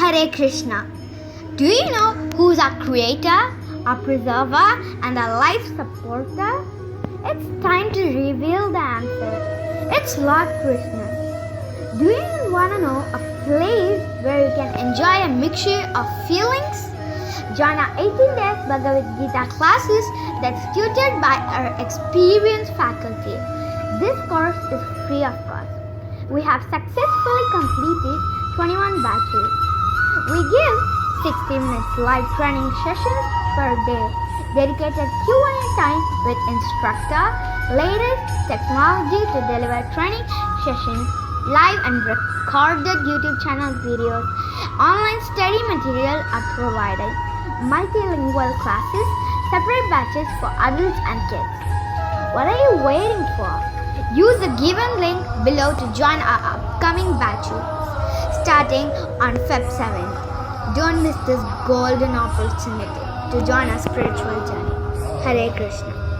Hare Krishna. Do you know who's our creator, our preserver, and our life supporter? It's time to reveal the answer. It's Lord Krishna. Do you want to know a place where you can enjoy a mixture of feelings? Join our 18 days Bhagavad Gita classes that's tutored by our experienced faculty. This course is free of cost. We have successfully completed 21 batches. We give 60 minutes live training sessions per day, dedicated Q&A time with instructor, latest technology to deliver training sessions, live and recorded YouTube channel videos, online study material are provided, multilingual classes, separate batches for adults and kids. What are you waiting for? Use the given link below to join our upcoming batches starting on Feb 7th. Don't miss this golden opportunity to join our spiritual journey. Hare Krishna.